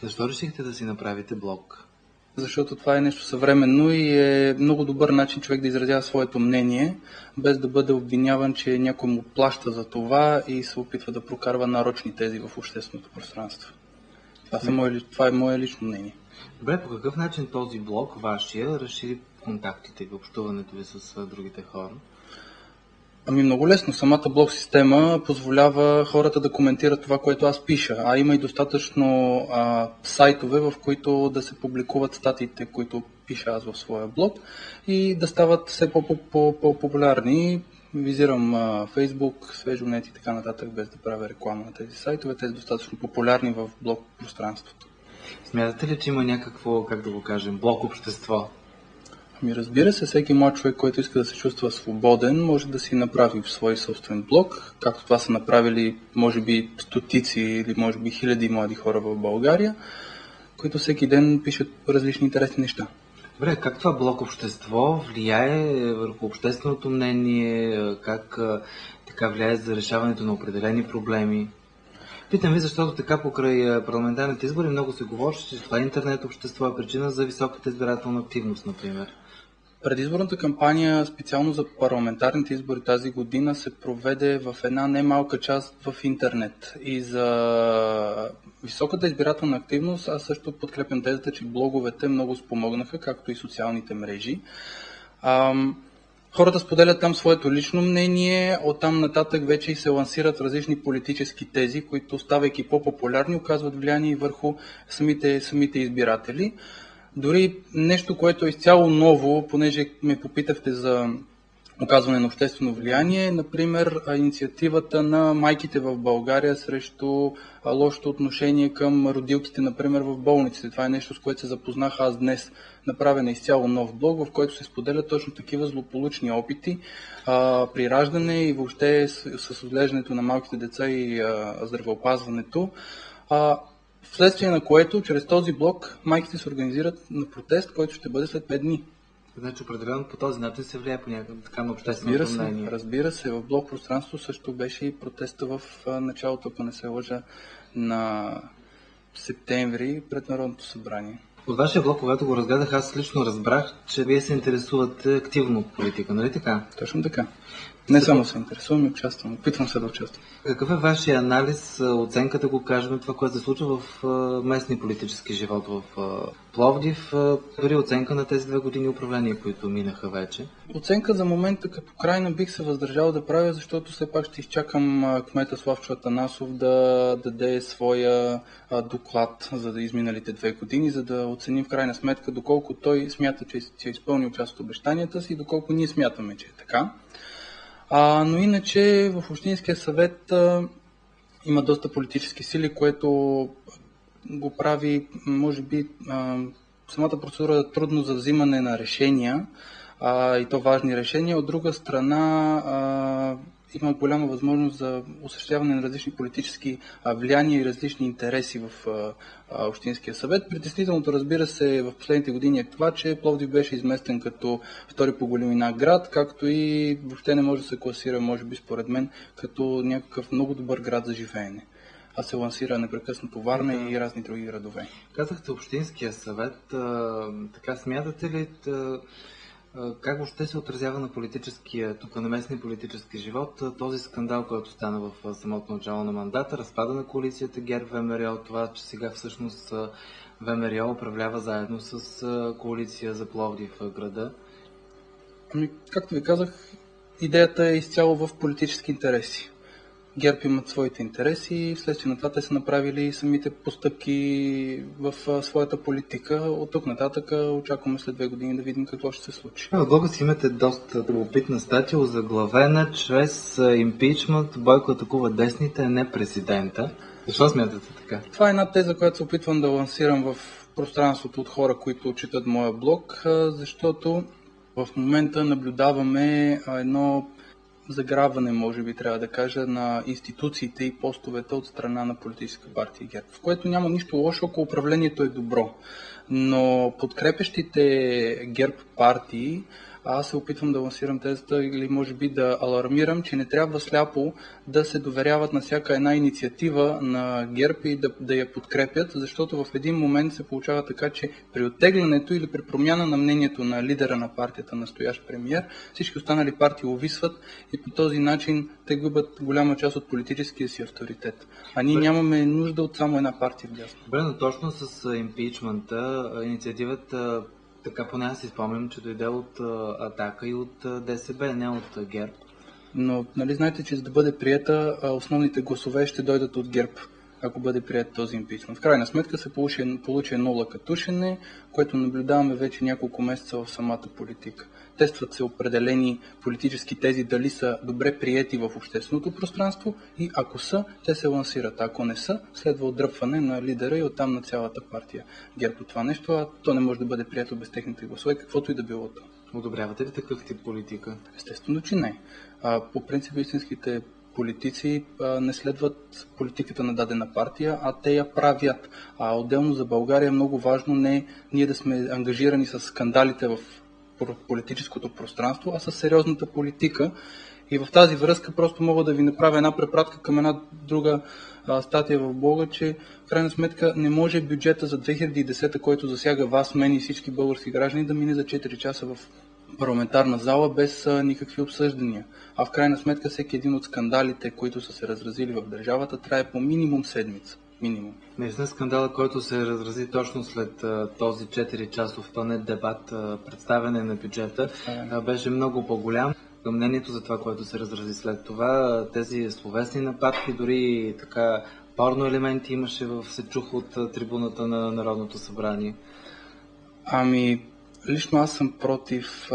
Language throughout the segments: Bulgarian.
Защо решихте да си направите блог? Защото това е нещо съвременно и е много добър начин човек да изразява своето мнение, без да бъде обвиняван, че някой му плаща за това и се опитва да прокарва нарочни тези в общественото пространство. Това е мое лично мнение. Добре, по какъв начин този блог, вашия, разшири контактите и общуването ви с другите хора? Ами много лесно. Самата блог система позволява хората да коментират това, което аз пиша, а има и достатъчно сайтове, в които да се публикуват статиите, които пиша аз в своя блог и да стават все по-популярни. Визирам Facebook, Свежонет и така нататък, без да правя реклама на тези сайтове. Те са достатъчно популярни в блог пространството. Смятате ли, че има някакво, как да го кажем, блог общество? Ами разбира се, всеки млад човек, който иска да се чувства свободен, може да си направи в свой собствен блог, както това са направили може би стотици или може би хиляди млади хора в България, които всеки ден пишат различни интересни неща. Добре, как това блог общество влияе върху общественото мнение, как така влияе за решаването на определени проблеми? Питам ви, защото така покрай парламентарните избори много се говори, че това интернет общество е причина за високата избирателна активност, например. Предизборната кампания, специално за парламентарните избори тази година, се проведе в една немалка част в интернет. И за високата избирателна активност аз също подкрепям тезата, че блоговете много спомогнаха, както и социалните мрежи. Хората споделят там своето лично мнение, оттам нататък вече и се лансират различни политически тези, които, ставайки по-популярни, оказват влияние върху самите избиратели. Дори нещо, което е изцяло ново, понеже ме попитахте за оказване на обществено влияние, например инициативата на майките в България срещу лошото отношение към родилките, например в болниците. Това е нещо, с което се запознах аз днес. Направен е изцяло нов блог, в който се споделят точно такива злополучни опити при раждане и въобще с отглеждането на малките деца и здравеопазването. Вследствие на което, чрез този блог, майките се организират на протест, който ще бъде след 5 дни. Значи определено по този начин се влияе по някакъв така на общественото мнение. Разбира се, в блог пространство също беше и протеста в началото, ако не се лъжа, на септември пред Народното събрание. От вашия блог, когато го разгледах, аз лично разбрах, че вие се интересувате активно от политика, нали така? Точно така. Не само се интересувам и участвам, опитвам се да участвам. Какъв е вашия анализ, оценката, го кажем, това, което се случва в местния политически живот в Пловдив, дори оценка на тези 2 години управление, които минаха вече? Оценка за момента като крайна бих се въздържал да правя, защото все пак ще изчакам кмета Славчо Атанасов да даде своя доклад за изминалите 2 години, за да оценим в крайна сметка доколко той смята, че е изпълнил част от обещанията си и доколко ние смятаме, че е така. Но иначе в Общинския съвет има доста политически сили, което го прави, може би, самата процедура е трудно за взимане на решения, и то важни решения. От друга страна, има голяма възможност за осъществяване на различни политически влияния и различни интереси в Общинския съвет. Притеснителното, разбира се, в последните години е това, че Пловдив беше изместен като втори по големина град, както и въобще не може да се класира, може би според мен, като някакъв много добър град за живеене. А се лансира непрекъснато Варна и разни други градове. Казахте Общинския съвет. Така смятате ли, как въобще се отразява на политическия, тук на местния политически живот, този скандал, който стана в самото начало на мандата, разпада на коалицията ГЕРБ-ВМРО, това, че сега всъщност ВМРО управлява заедно с коалиция за Пловдив града? Както ви казах, идеята е изцяло в политически интереси. ГЕРБ имат своите интереси и вследствие на това те са направили самите постъпки в своята политика. От тук нататък очакваме след 2 години да видим какво ще се случи. В блога си имате доста любопитна статия, озаглавена чрез импичмент Бойко атакува десните, а не президента. Защо смятате така? Това е една теза, която се опитвам да лансирам в пространството от хора, които четат моя блог, защото в момента наблюдаваме едно заграбване, може би трябва да кажа, на институциите и постовете от страна на политическа партия ГЕРБ, в което няма нищо лошо, ако управлението е добро. Но подкрепящите ГЕРБ партии аз се опитвам да лансирам тезата или може би да алармирам, че не трябва сляпо да се доверяват на всяка една инициатива на ГЕРБ и да я подкрепят, защото в един момент се получава така, че при оттеглянето или при промяна на мнението на лидера на партията, настоящ премиер, всички останали партии увисват и по този начин те губят голяма част от политическия си авторитет. А ние нямаме нужда от само една партия вдясно. Добре, но точно с импичмента, инициативата, така поне аз си спомням, че дойде от Атака и от ДСБ, не от ГЕРБ. Но нали знаете, че за да бъде приета, основните гласове ще дойдат от ГЕРБ, ако бъде прият този импичмент. В крайна сметка се получи едно лъкатушене, което наблюдаваме вече няколко месеца в самата политика. Тестват се определени политически тези, дали са добре приети в общественото пространство и ако са, те се лансират. А ако не са, следва отдръпване на лидера и оттам на цялата партия ГЕРБ от това нещо, а то не може да бъде прието без техните гласове, каквото и да било то. Одобрявате ли такъв тип политика? Естествено, че не. По принцип, истинските политици не следват политиката на дадена партия, а те я правят. Отделно за България е много важно не ние да сме ангажирани с скандалите в политическото пространство, а с сериозната политика. И в тази връзка просто мога да ви направя една препратка към една друга статия в блога, че в крайна сметка не може бюджета за 2010, който засяга вас, мен и всички български граждани, да мине за 4 часа в парламентарна зала без никакви обсъждания. А в крайна сметка всеки един от скандалите, които са се разразили в държавата, трае по минимум седмица. Минимум. Наистина скандала, който се разрази точно след този 4-часов тонет дебат, представяне на бюджета, беше много по-голям. Мнението за това, което се разрази след това, тези словесни нападки, дори така порно елементи имаше, се чуха от трибуната на Народното събрание. Лично аз съм против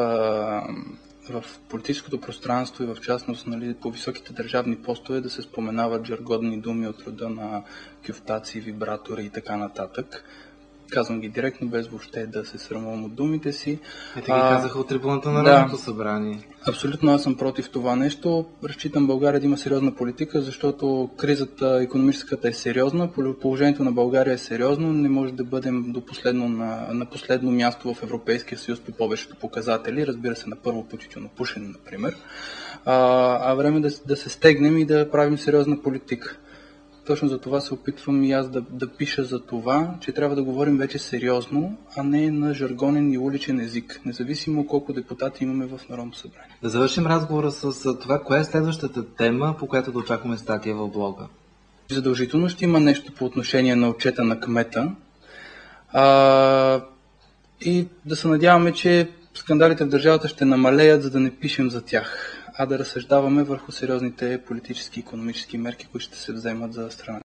в политическото пространство и в частност по високите държавни постове да се споменават жаргонни думи от рода на кюфтаци, вибратори и така нататък. Казвам ги директно, без въобще да се срамувам от думите си. Те ги казаха от трибуната на Народното събрание. Абсолютно аз съм против това нещо. Разчитам България да има сериозна политика, защото кризата икономическата е сериозна, положението на България е сериозно, не може да бъдем на последно място в Европейския съюз по повечето показатели, разбира се на първо по тютюнопушене, например. Време да се стегнем и да правим сериозна политика. Точно за това се опитвам и аз да пиша за това, че трябва да говорим вече сериозно, а не на жаргонен и уличен език, независимо колко депутати имаме в Народното събрание. Да завършим разговора с това, коя е следващата тема, по която да очакваме статия в блога. Задължително ще има нещо по отношение на отчета на кмета и да се надяваме, че скандалите в държавата ще намалеят, за да не пишем за тях, а да разсъждаваме върху сериозните политически и икономически мерки, които ще се вземат за страната.